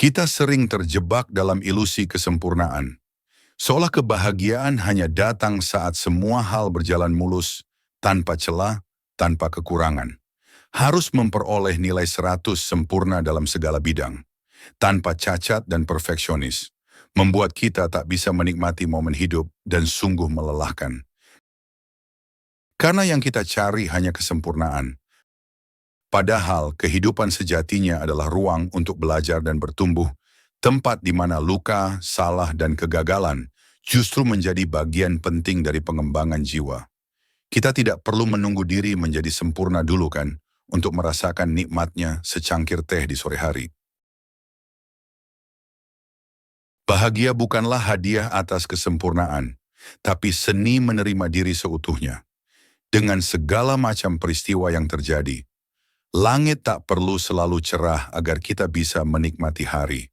Kita sering terjebak dalam ilusi kesempurnaan. Seolah kebahagiaan hanya datang saat semua hal berjalan mulus, tanpa celah, tanpa kekurangan. Harus memperoleh nilai 100 sempurna dalam segala bidang, tanpa cacat dan perfeksionis. Membuat kita tak bisa menikmati momen hidup dan sungguh melelahkan. Karena yang kita cari hanya kesempurnaan. Padahal kehidupan sejatinya adalah ruang untuk belajar dan bertumbuh, tempat di mana luka, salah, dan kegagalan justru menjadi bagian penting dari pengembangan jiwa. Kita tidak perlu menunggu diri menjadi sempurna dulu kan, untuk merasakan nikmatnya secangkir teh di sore hari. Bahagia bukanlah hadiah atas kesempurnaan, tapi seni menerima diri seutuhnya. Dengan segala macam peristiwa yang terjadi, langit tak perlu selalu cerah agar kita bisa menikmati hari.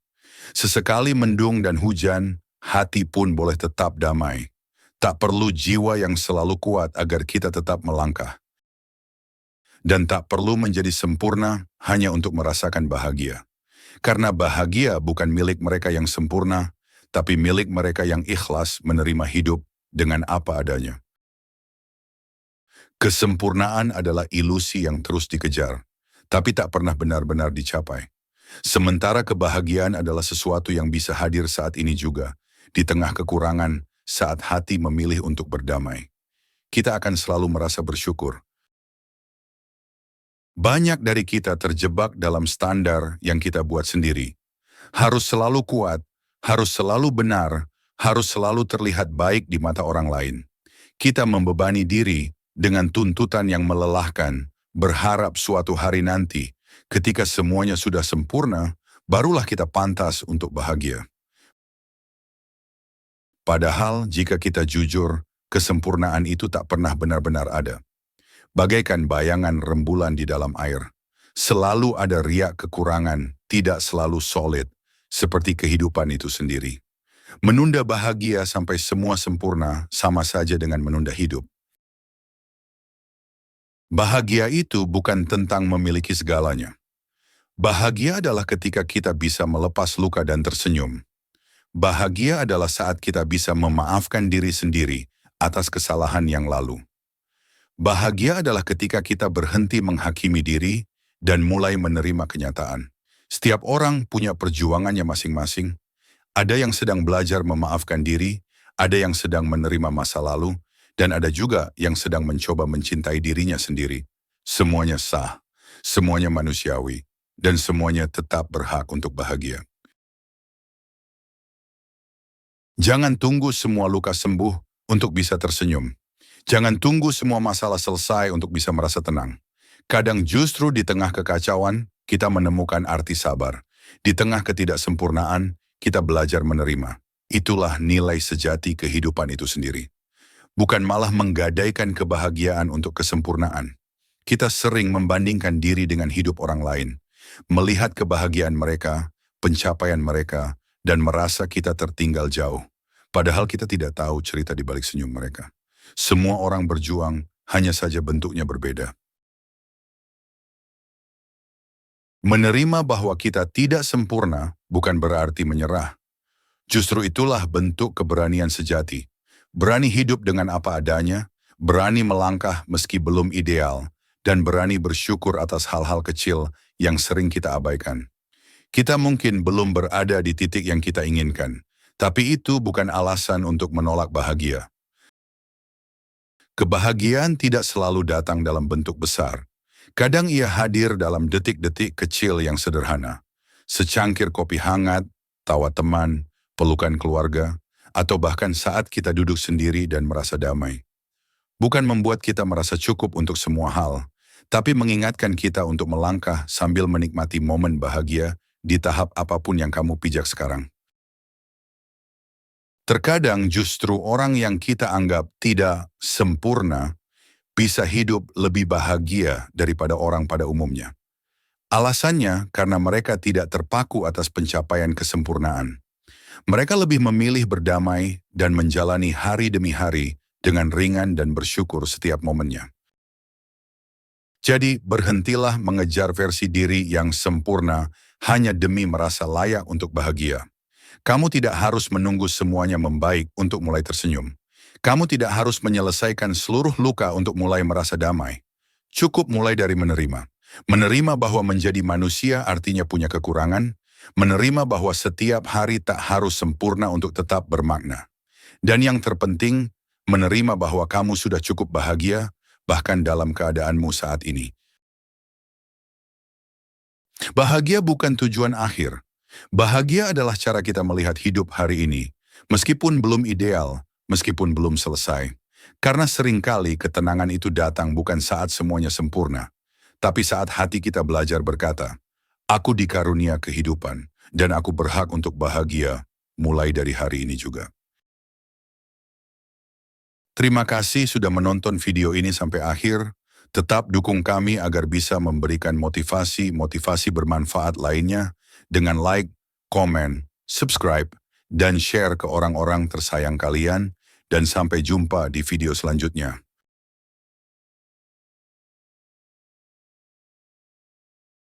Sesekali mendung dan hujan, hati pun boleh tetap damai. Tak perlu jiwa yang selalu kuat agar kita tetap melangkah. Dan tak perlu menjadi sempurna hanya untuk merasakan bahagia. Karena bahagia bukan milik mereka yang sempurna, tapi milik mereka yang ikhlas menerima hidup dengan apa adanya. Kesempurnaan adalah ilusi yang terus dikejar, tapi tak pernah benar-benar dicapai. Sementara kebahagiaan adalah sesuatu yang bisa hadir saat ini juga, di tengah kekurangan, saat hati memilih untuk berdamai. Kita akan selalu merasa bersyukur. Banyak dari kita terjebak dalam standar yang kita buat sendiri. Harus selalu kuat, harus selalu benar, harus selalu terlihat baik di mata orang lain. Kita membebani diri dengan tuntutan yang melelahkan, berharap suatu hari nanti, ketika semuanya sudah sempurna, barulah kita pantas untuk bahagia. Padahal jika kita jujur, kesempurnaan itu tak pernah benar-benar ada. Bagaikan bayangan rembulan di dalam air. Selalu ada riak kekurangan, tidak selalu solid, seperti kehidupan itu sendiri. Menunda bahagia sampai semua sempurna sama saja dengan menunda hidup. Bahagia itu bukan tentang memiliki segalanya. Bahagia adalah ketika kita bisa melepas luka dan tersenyum. Bahagia adalah saat kita bisa memaafkan diri sendiri atas kesalahan yang lalu. Bahagia adalah ketika kita berhenti menghakimi diri dan mulai menerima kenyataan. Setiap orang punya perjuangannya masing-masing. Ada yang sedang belajar memaafkan diri, ada yang sedang menerima masa lalu, dan ada juga yang sedang mencoba mencintai dirinya sendiri. Semuanya sah, semuanya manusiawi, dan semuanya tetap berhak untuk bahagia. Jangan tunggu semua luka sembuh untuk bisa tersenyum. Jangan tunggu semua masalah selesai untuk bisa merasa tenang. Kadang justru di tengah kekacauan, kita menemukan arti sabar. Di tengah ketidaksempurnaan, kita belajar menerima. Itulah nilai sejati kehidupan itu sendiri. Bukan malah menggadaikan kebahagiaan untuk kesempurnaan. Kita sering membandingkan diri dengan hidup orang lain, melihat kebahagiaan mereka, pencapaian mereka, dan merasa kita tertinggal jauh. Padahal kita tidak tahu cerita di balik senyum mereka. Semua orang berjuang, hanya saja bentuknya berbeda. Menerima bahwa kita tidak sempurna bukan berarti menyerah. Justru itulah bentuk keberanian sejati. Berani hidup dengan apa adanya, berani melangkah meski belum ideal, dan berani bersyukur atas hal-hal kecil yang sering kita abaikan. Kita mungkin belum berada di titik yang kita inginkan, tapi itu bukan alasan untuk menolak bahagia. Kebahagiaan tidak selalu datang dalam bentuk besar. Kadang ia hadir dalam detik-detik kecil yang sederhana. Secangkir kopi hangat, tawa teman, pelukan keluarga, atau bahkan saat kita duduk sendiri dan merasa damai. Bukan membuat kita merasa cukup untuk semua hal, tapi mengingatkan kita untuk melangkah sambil menikmati momen bahagia di tahap apapun yang kamu pijak sekarang. Terkadang justru orang yang kita anggap tidak sempurna bisa hidup lebih bahagia daripada orang pada umumnya. Alasannya karena mereka tidak terpaku atas pencapaian kesempurnaan. Mereka lebih memilih berdamai dan menjalani hari demi hari dengan ringan dan bersyukur setiap momennya. Jadi berhentilah mengejar versi diri yang sempurna hanya demi merasa layak untuk bahagia. Kamu tidak harus menunggu semuanya membaik untuk mulai tersenyum. Kamu tidak harus menyelesaikan seluruh luka untuk mulai merasa damai. Cukup mulai dari menerima. Menerima bahwa menjadi manusia artinya punya kekurangan, menerima bahwa setiap hari tak harus sempurna untuk tetap bermakna. Dan yang terpenting, menerima bahwa kamu sudah cukup bahagia, bahkan dalam keadaanmu saat ini. Bahagia bukan tujuan akhir. Bahagia adalah cara kita melihat hidup hari ini, meskipun belum ideal, meskipun belum selesai. Karena seringkali ketenangan itu datang bukan saat semuanya sempurna, tapi saat hati kita belajar berkata, aku dikarunia kehidupan, dan aku berhak untuk bahagia, mulai dari hari ini juga. Terima kasih sudah menonton video ini sampai akhir. Tetap dukung kami agar bisa memberikan motivasi bermanfaat lainnya dengan like, komen, subscribe, dan share ke orang-orang tersayang kalian. Dan sampai jumpa di video selanjutnya.